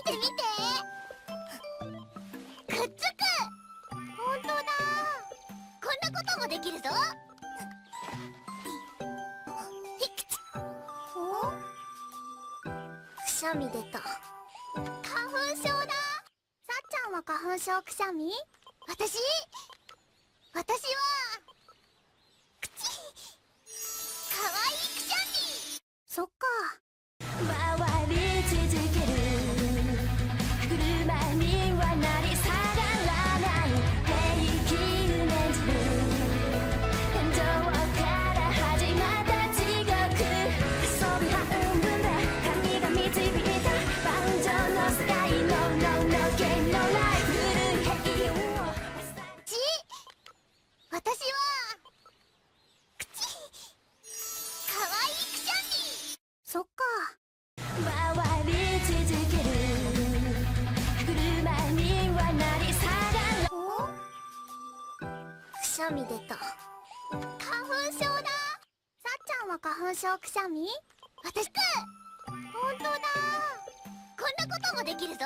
て見て。くっつく。ほんとだ。こんなこともできるぞ。くしゃみ出た。花粉症だ。さっちゃんは花粉症くしゃみ？私は口かわいいくしゃみ。そっか。回り続ける車にはなり下がらない平気を念じる天井から始まった地獄遊び半分で神が導いた万丈の世界のゲイのライフ平を私は口かわいいくしゃみ。そっか。回り続ける車にはなり下がらくしゃみ出た。花粉症だ。さっちゃんは花粉症くしゃみ？私ほんとだ。こんなこともできるぞ。